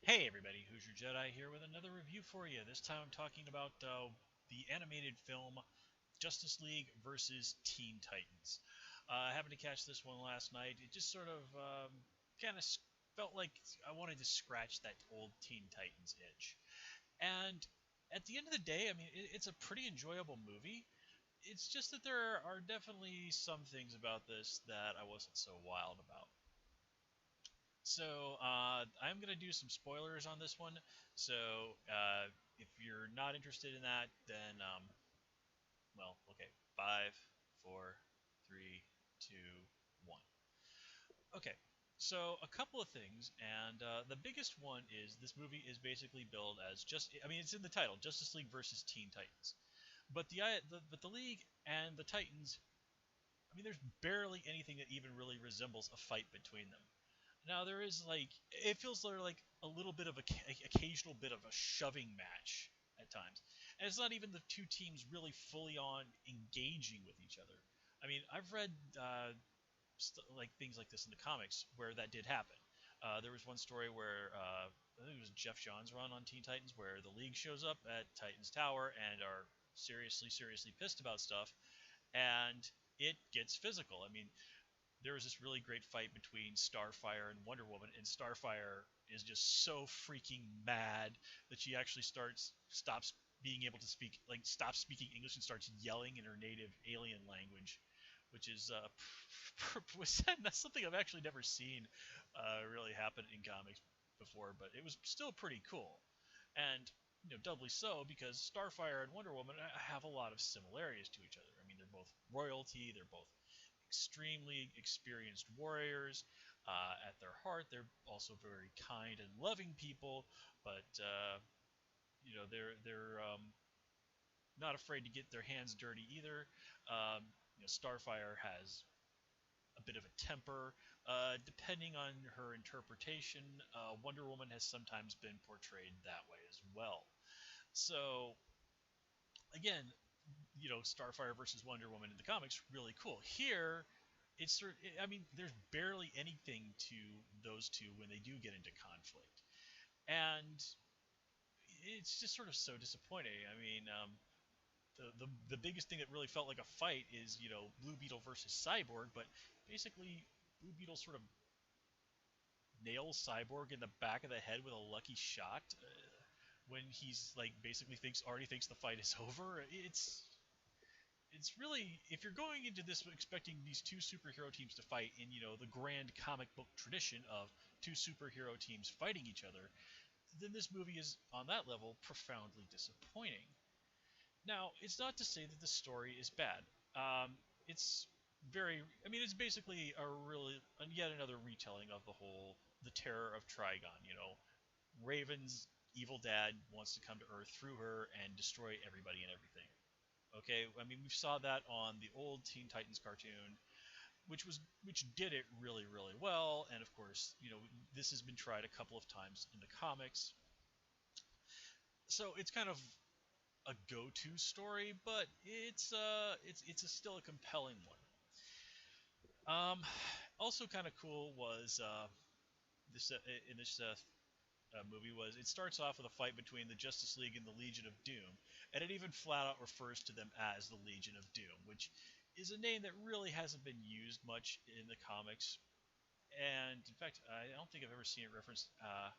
Hey everybody, Hoosier Jedi here with another review for you. This time I'm talking about the animated film Justice League versus Teen Titans. I happened to catch this one last night. It just sort of kind of felt like I wanted to scratch that old Teen Titans itch. And at the end of the day, I mean, it's a pretty enjoyable movie. It's just that there are definitely some things about this that I wasn't so wild about. So I'm gonna do some spoilers on this one. So if you're not interested in that, then well, okay, five, four, three, two, one. Okay. So a couple of things, and the biggest one is this movie is basically billed as I mean, it's in the title, Justice League versus Teen Titans. But the League and the Titans, I mean, there's barely anything that even really resembles a fight between them. Now there is like it feels like a little bit of occasional bit of a shoving match at times, and it's not even the two teams really fully on engaging with each other. I mean, I've read like things like this in the comics where that did happen. There was one story where I think it was Jeff Johns' run on Teen Titans where the League shows up at Titans Tower and are seriously pissed about stuff, and it gets physical. I mean, there was this really great fight between Starfire and Wonder Woman, and Starfire is just so freaking mad that she actually stops being able to speak, like stops speaking English and starts yelling in her native alien language, which is that's something I've actually never seen really happen in comics before, but it was still pretty cool. And doubly so because Starfire and Wonder Woman have a lot of similarities to each other. I mean, they're both royalty, they're both extremely experienced warriors. At their heart, they're also very kind and loving people, but they're not afraid to get their hands dirty either. Starfire has a bit of a temper. Depending on her interpretation, Wonder Woman has sometimes been portrayed that way as well. So again, Starfire versus Wonder Woman in the comics, really cool. Here, I mean, there's barely anything to those two when they do get into conflict, and it's just sort of so disappointing. I mean, the biggest thing that really felt like a fight is Blue Beetle versus Cyborg, but basically Blue Beetle sort of nails Cyborg in the back of the head with a lucky shot. When he's like basically already thinks the fight is over. It's really, if you're going into this expecting these two superhero teams to fight in the grand comic book tradition of two superhero teams fighting each other, then this movie is on that level profoundly disappointing. Now, it's not to say that the story is bad. It's I mean, it's basically yet another retelling of the terror of Trigon. Raven's evil dad wants to come to Earth through her and destroy everybody and everything. Okay, I mean, we saw that on the old Teen Titans cartoon, which did it really well, and of course, this has been tried a couple of times in the comics. So it's kind of a go-to story, but it's still a compelling one. Also kind of cool was this in this movie was it starts off with a fight between the Justice League and the Legion of Doom, and it even flat out refers to them as the Legion of Doom, which is a name that really hasn't been used much in the comics. And in fact, I don't think I've ever seen it referenced. I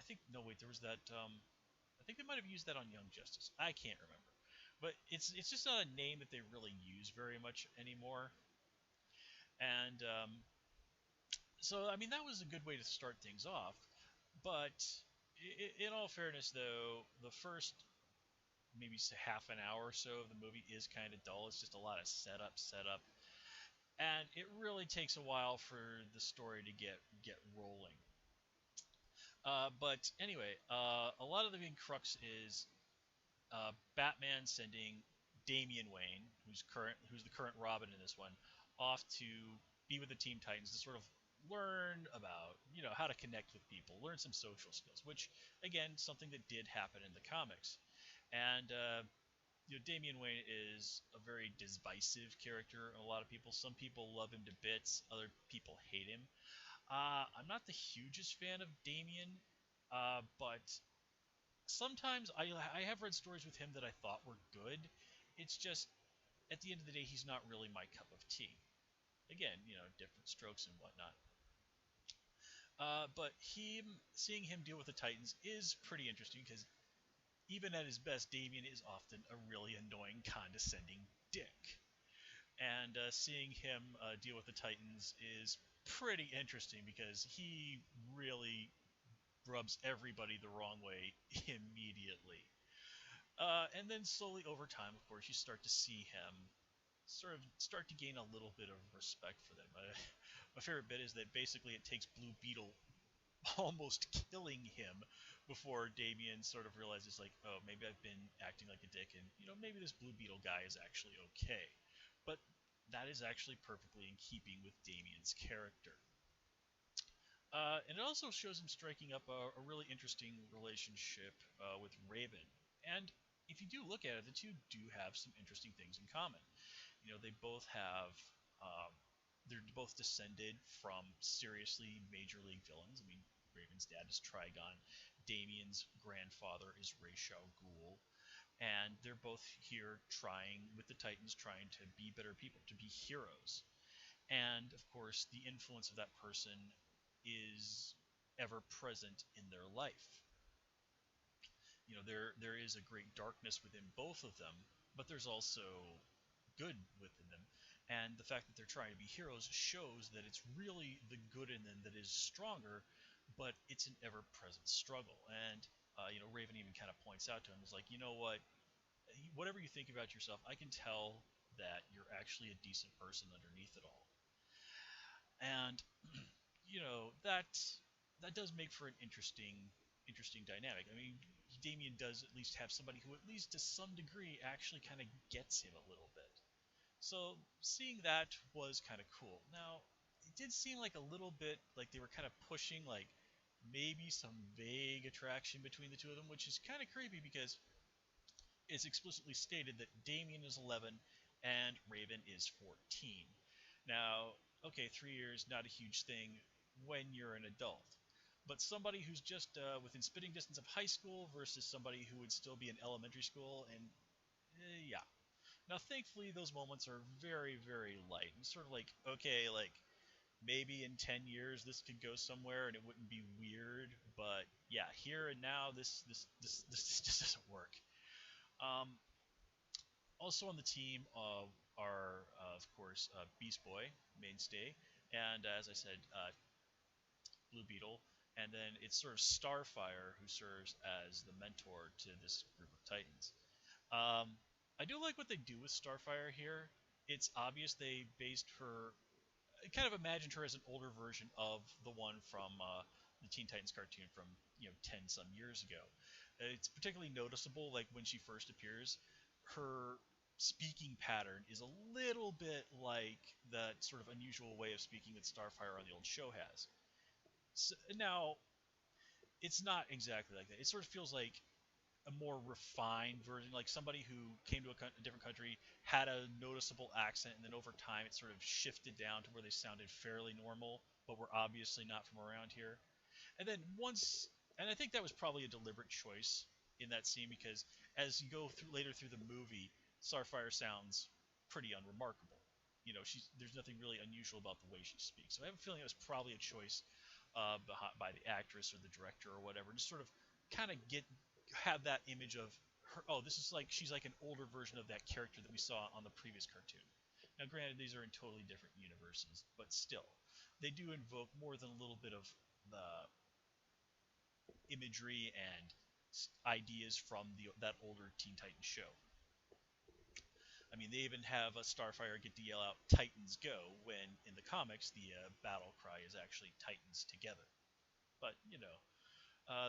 think no, wait, there was that. I think they might have used that on Young Justice. I can't remember, but it's just not a name that they really use very much anymore. And so, I mean, that was a good way to start things off. But in all fairness, though, the first maybe half an hour or so of the movie is kind of dull. It's just a lot of setup, and it really takes a while for the story to get rolling. But anyway, a lot of the big crux is Batman sending Damian Wayne, who's the current Robin in this one, off to be with the Teen Titans to sort of learn about how to connect with people, learn some social skills, which again something that did happen in the comics. And Damian Wayne is a very divisive character. A lot of people, some people love him to bits, other people hate him. I'm not the hugest fan of Damian. But sometimes I have read stories with him that I thought were good. It's just at the end of the day, he's not really my cup of tea. Again, different strokes and whatnot. But seeing him deal with the Titans is pretty interesting because even at his best, Damien is often a really annoying, condescending dick. And seeing him deal with the Titans is pretty interesting because he really rubs everybody the wrong way immediately. And then slowly over time, of course, you start to see him sort of start to gain a little bit of respect for them. My favorite bit is that basically it takes Blue Beetle almost killing him before Damien sort of realizes, like, oh, maybe I've been acting like a dick, and maybe this Blue Beetle guy is actually okay. But that is actually perfectly in keeping with Damien's character. And it also shows him striking up a really interesting relationship with Raven. And if you do look at it, the two do have some interesting things in common. They both have they're both descended from seriously major league villains. I mean, Raven's dad is Trigon, Damien's grandfather is Ra's al Ghul, and they're both here trying with the Titans, trying to be better people, to be heroes. And of course, the influence of that person is ever present in their life. There is a great darkness within both of them, but there's also good within them. And the fact that they're trying to be heroes shows that it's really the good in them that is stronger, but it's an ever-present struggle. And Raven even kind of points out to him, is like, you know what? Whatever you think about yourself, I can tell that you're actually a decent person underneath it all. And that does make for an interesting dynamic. I mean, Damien does at least have somebody who, at least to some degree, actually kind of gets him a little bit. So seeing that was kind of cool. Now, it did seem like a little bit like they were kind of pushing like maybe some vague attraction between the two of them, which is kind of creepy because it's explicitly stated that Damien is 11 and Raven is 14. Now, okay, 3 years, not a huge thing when you're an adult. But somebody who's just within spitting distance of high school versus somebody who would still be in elementary school, and yeah. Now, thankfully, those moments are very, very light. And sort of like, okay, like, maybe in 10 years this could go somewhere and it wouldn't be weird, but yeah, here and now, this just doesn't work. Um, Also on the team are, of course, Beast Boy, mainstay, and as I said, Blue Beetle, and then it's sort of Starfire who serves as the mentor to this group of Titans. Um, I do like what they do with Starfire here. It's obvious they based her, kind of imagined her as an older version of the one from the Teen Titans cartoon from 10 some years ago. It's particularly noticeable, like when she first appears, her speaking pattern is a little bit like that sort of unusual way of speaking that Starfire on the old show has. So, now, it's not exactly like that. It sort of feels like a more refined version, like somebody who came to a different country, had a noticeable accent, and then over time it sort of shifted down to where they sounded fairly normal, but were obviously not from around here. And then and I think that was probably a deliberate choice in that scene because as you go through later through the movie, Starfire sounds pretty unremarkable. There's nothing really unusual about the way she speaks. So I have a feeling it was probably a choice by the actress or the director or whatever, just sort of kind of have that image of her. Oh, this is like she's like an older version of that character that we saw on the previous cartoon. Now, granted, these are in totally different universes, but still, they do invoke more than a little bit of the imagery and ideas from that older Teen Titans show. I mean, they even have a Starfire get to yell out "Titans go" when in the comics the battle cry is actually "Titans together." But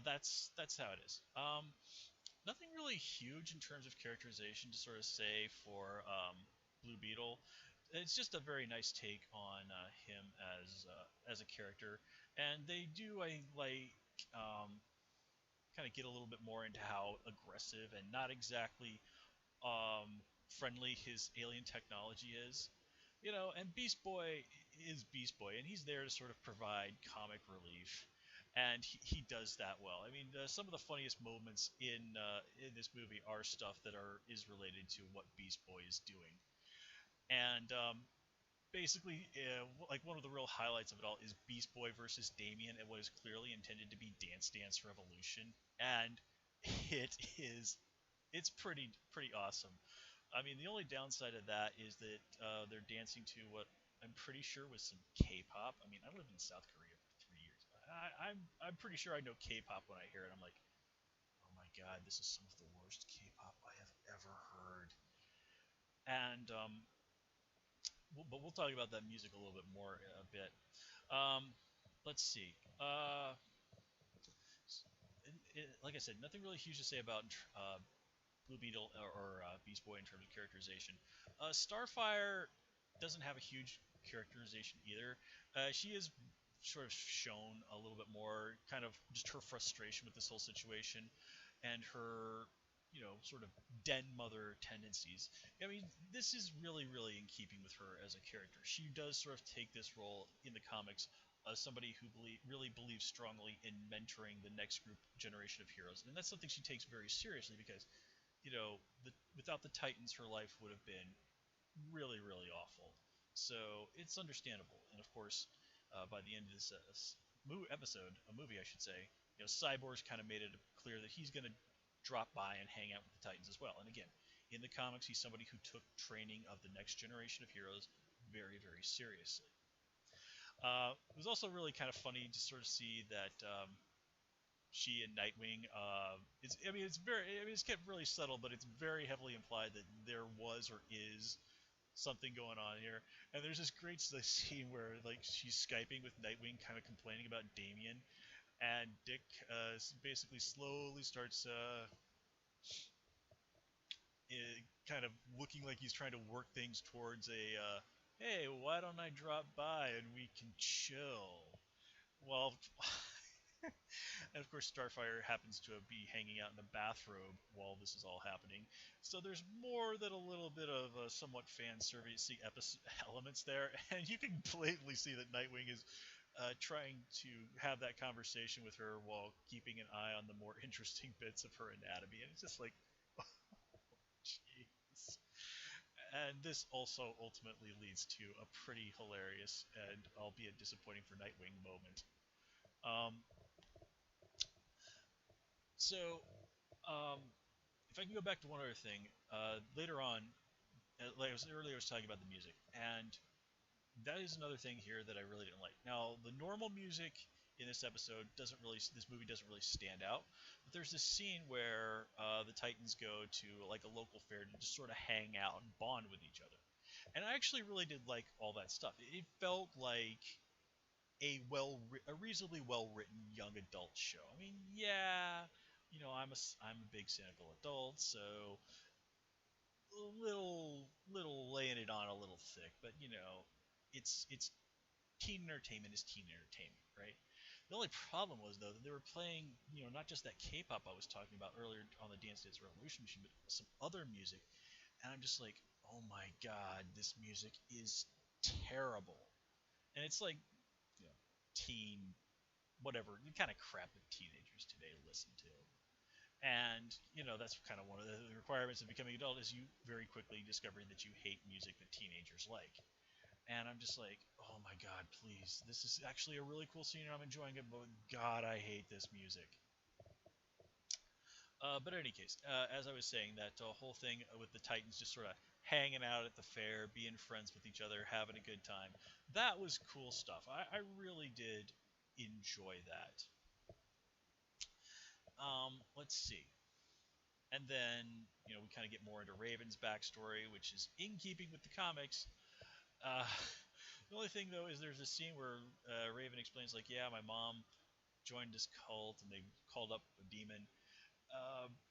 that's how it is. Nothing really huge in terms of characterization to sort of say for Blue Beetle. It's just a very nice take on him as a character, and they do I like kind of get a little bit more into how aggressive and not exactly friendly his alien technology is. And Beast Boy is Beast Boy, and he's there to sort of provide comic relief. and he does that well. I mean, some of the funniest moments in this movie are stuff that is related to what Beast Boy is doing, and basically, like one of the real highlights of it all is Beast Boy versus Damien at what is clearly intended to be Dance Dance Revolution, and it is it's pretty awesome. I mean, the only downside of that is that they're dancing to what I'm pretty sure was some K-pop. I mean, I lived in South Korea for 3 years. I'm pretty sure I know K-pop when I hear it. I'm like, oh my god, this is some of the worst K-pop I have ever heard. And but we'll talk about that music a little bit more in a bit. Um, let's see. Like I said, nothing really huge to say about Blue Beetle or Beast Boy in terms of characterization. Starfire doesn't have a huge characterization either. She is sort of shown a little bit more, kind of just her frustration with this whole situation, and her, sort of den mother tendencies. I mean, this is really in keeping with her as a character. She does sort of take this role in the comics as somebody who really believes strongly in mentoring the next group generation of heroes, and that's something she takes very seriously because without the Titans, her life would have been really awful. So it's understandable. And of course, by the end of this a movie, I should say, Cyborg's kind of made it clear that he's going to drop by and hang out with the Titans as well. And again, in the comics, he's somebody who took training of the next generation of heroes very seriously. It was also really kind of funny to sort of see that she and Nightwing. It's kept really subtle, but it's very heavily implied that there was or is something going on here. And there's this great scene where like she's skyping with Nightwing, kind of complaining about Damien, and Dick basically slowly starts kind of looking like he's trying to work things towards hey, why don't I drop by and we can chill? Well, and of course, Starfire happens to be hanging out in a bathrobe while this is all happening. So there's more than a little bit of somewhat fan servicey elements there, and you can blatantly see that Nightwing is trying to have that conversation with her while keeping an eye on the more interesting bits of her anatomy, and it's just like, jeez. And this also ultimately leads to a pretty hilarious and albeit disappointing for Nightwing moment. Um, so um, if I can go back to one other thing, later on, like I was earlier, I was talking about the music, and that is another thing here that I really didn't like. Now, the normal music in this this movie doesn't really stand out, but there's this scene where the Titans go to like a local fair to just sort of hang out and bond with each other, and I actually really did like all that stuff. It felt like a reasonably well written young adult show. I mean, yeah, I'm a big cynical adult, so little laying it on a little thick, but it's teen entertainment is teen entertainment, right? The only problem was though that they were playing, not just that K-pop I was talking about earlier on the Dance Dance Revolution machine, but some other music, and I'm just like, oh my god, this music is terrible, and it's like, teen, whatever, the kind of crap that teenagers today listen to. And that's kind of one of the requirements of becoming an adult is you very quickly discovering that you hate music that teenagers like. And I'm just like, oh my god, please, this is actually a really cool scene and I'm enjoying it, but god, I hate this music. But in any case, as I was saying, that whole thing with the Titans just sort of hanging out at the fair, being friends with each other, having a good time, that was cool stuff. I really did enjoy that. Let's see. And then, we kind of get more into Raven's backstory, which is in keeping with the comics. Uh, the only thing, though, is there's a scene where Raven explains, like, yeah, my mom joined this cult and they called up a demon.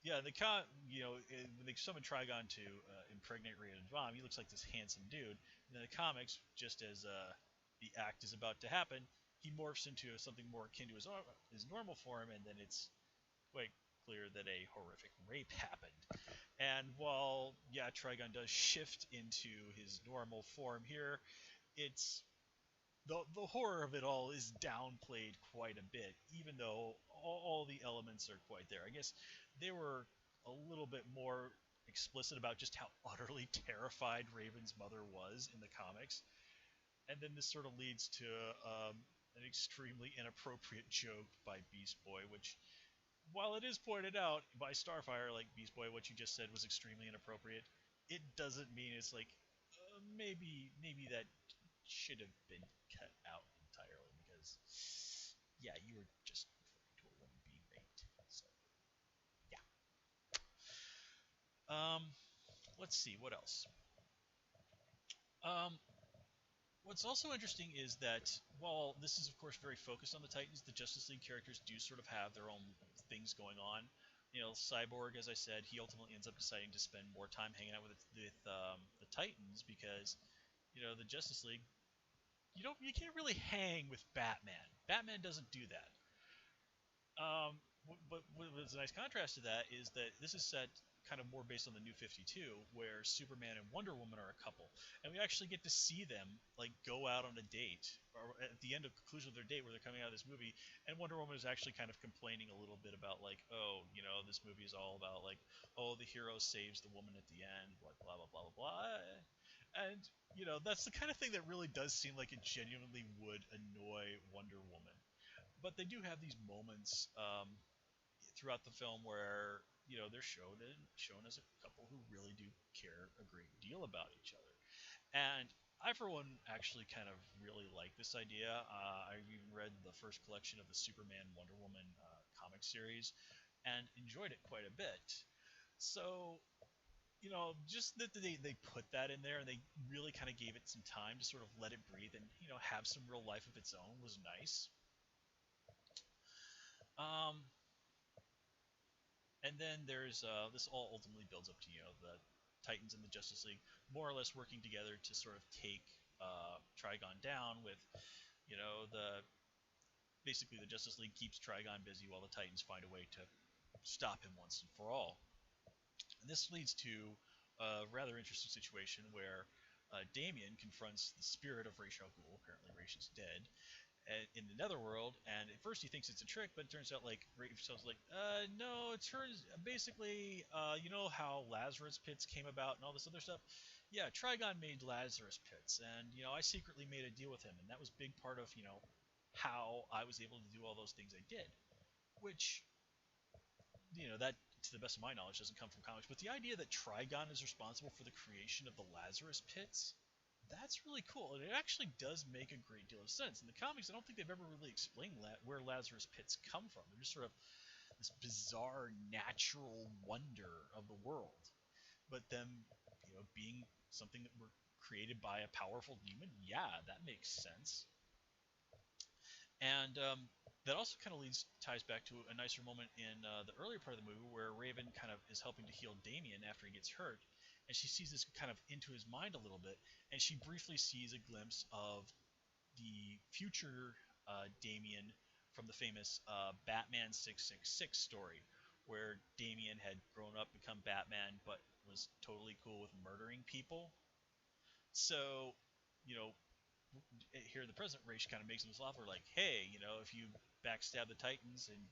Yeah, when they summon Trigon to impregnate Raven's mom, he looks like this handsome dude. And in the comics, just as the act is about to happen, he morphs into something more akin to his normal form, and then it's quite clear that a horrific rape happened. And while, yeah, Trigon does shift into his normal form here, it's the horror of it all is downplayed quite a bit, even though all the elements are quite there. I guess they were a little bit more explicit about just how utterly terrified Raven's mother was in the comics, and then this sort of leads to an extremely inappropriate joke by Beast Boy, which, while it is pointed out by Starfire, like Beast Boy, what you just said was extremely inappropriate, it doesn't mean it's like maybe that should have been cut out entirely because yeah, you were just referring to a woman being raped. So yeah. Let's see what else. Um, what's also interesting is that while this is of course very focused on the Titans, the Justice League characters do sort of have their own things going on. You know, Cyborg, as I said, he ultimately ends up deciding to spend more time hanging out with the Titans because the Justice League, you can't really hang with Batman. Batman doesn't do that. But what was a nice contrast to that is that this is set kind of more based on the New 52, where Superman and Wonder Woman are a couple, and we actually get to see them like go out on a date, or at the end of conclusion of their date, where they're coming out of this movie, and Wonder Woman is actually kind of complaining a little bit about like, oh, this movie is all about like, oh, the hero saves the woman at the end, like blah blah blah blah blah, and that's the kind of thing that really does seem like it genuinely would annoy Wonder Woman. But they do have these moments throughout the film where they're shown as a couple who really do care a great deal about each other. And I, for one, actually kind of really like this idea. I've even read the first collection of the Superman Wonder Woman comic series and enjoyed it quite a bit. So, just that they put that in there and they really kind of gave it some time to sort of let it breathe and, have some real life of its own was nice. Um, and then there's this all ultimately builds up to the Titans and the Justice League more or less working together to sort of take Trigon down with the basically the Justice League keeps Trigon busy while the Titans find a way to stop him once and for all. And this leads to a rather interesting situation where Damian confronts the spirit of Ra's al Ghul. Apparently, Ra's is dead, in the Netherworld, and at first he thinks it's a trick, but it turns out like Rachel's like, no, it's her. Basically, you know how Lazarus Pits came about and all this other stuff. Yeah, Trigon made Lazarus Pits, and I secretly made a deal with him, and that was a big part of how I was able to do all those things I did, which that to the best of my knowledge doesn't come from comics, but the idea that Trigon is responsible for the creation of the Lazarus Pits, that's really cool, and it actually does make a great deal of sense. In the comics, I don't think they've ever really explained where Lazarus Pits come from. They're just sort of this bizarre natural wonder of the world, but them, being something that were created by a powerful demon. Yeah, that makes sense. And that also kind of ties back to a nicer moment in the earlier part of the movie where Raven kind of is helping to heal Damian after he gets hurt, and she sees this kind of into his mind a little bit, and she briefly sees a glimpse of the future Damian from the famous Batman 666 story, where Damian had grown up, become Batman, but was totally cool with murdering people. So, you know, here in the present, Raish kind of makes him this offer like, hey, if you backstab the Titans and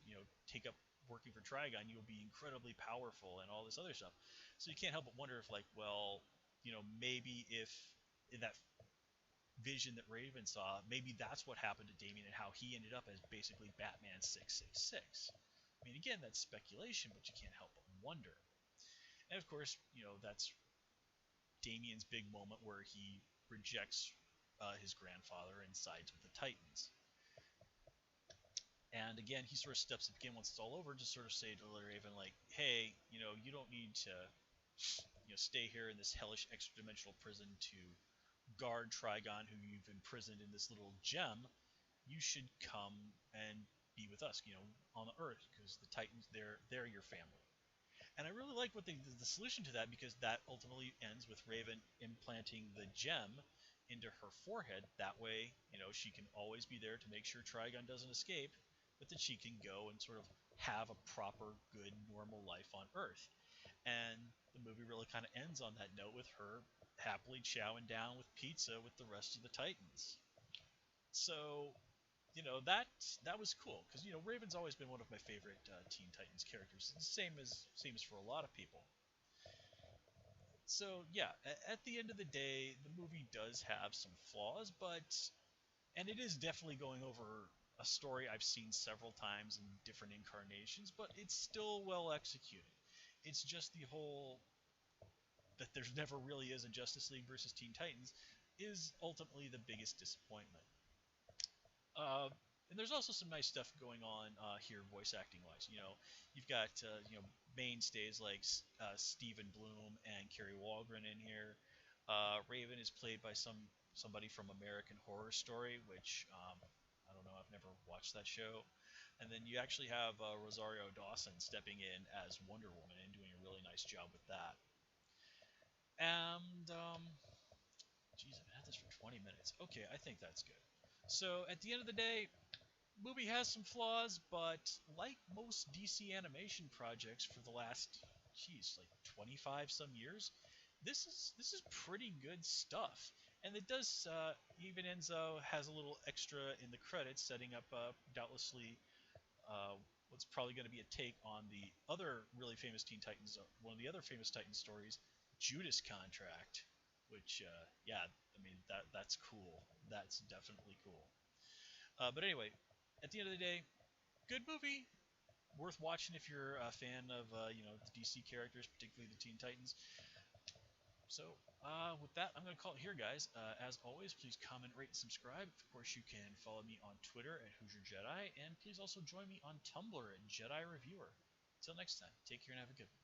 take up working for Trigon, you will be incredibly powerful and all this other stuff. So you can't help but wonder if, like, well, maybe if in that vision that Raven saw, maybe that's what happened to Damian and how he ended up as basically Batman 666. I mean, again, that's speculation, but you can't help but wonder. And of course, that's Damian's big moment where he rejects his grandfather and sides with the Titans. And again, he sort of steps up again once it's all over to sort of say to Raven, like, hey, you don't need to, stay here in this hellish extra-dimensional prison to guard Trigon, who you've imprisoned in this little gem. You should come and be with us, on the Earth, because the Titans, they're your family. And I really like what the solution to that, because that ultimately ends with Raven implanting the gem into her forehead. That way, she can always be there to make sure Trigon doesn't escape, but that she can go and sort of have a proper, good, normal life on Earth. And the movie really kind of ends on that note with her happily chowing down with pizza with the rest of the Titans. So that was cool because Raven's always been one of my favorite Teen Titans characters. Same as for a lot of people. So yeah, at the end of the day, the movie does have some flaws, and it is definitely going over a story I've seen several times in different incarnations, but it's still well executed. It's just the whole that there's never really is a Justice League versus Teen Titans is ultimately the biggest disappointment. Uh, and there's also some nice stuff going on here, voice acting wise. You've got mainstays like Stephen Bloom and Kerry Walgren in here. Raven is played by somebody from American Horror Story, which I don't know. I've never watched that show. And then you actually have Rosario Dawson stepping in as Wonder Woman and doing a really nice job with that. And geez, I've had this for 20 minutes. Okay, I think that's good. So at the end of the day, movie has some flaws, but like most DC animation projects for the last, like 25 some years, this is pretty good stuff. And it does even Enzo has a little extra in the credits, setting up doubtlessly uh, what's probably going to be a take on the other really famous Teen Titans, one of the other famous Titan stories, Judas Contract, which yeah, I mean that's cool. That's definitely cool. But anyway, at the end of the day, good movie, worth watching if you're a fan of the DC characters, particularly the Teen Titans. So with that, I'm going to call it here, guys. As always, please comment, rate, and subscribe. Of course, you can follow me on Twitter at Hoosier Jedi, and please also join me on Tumblr at Jedi Reviewer. Until next time, take care and have a good one.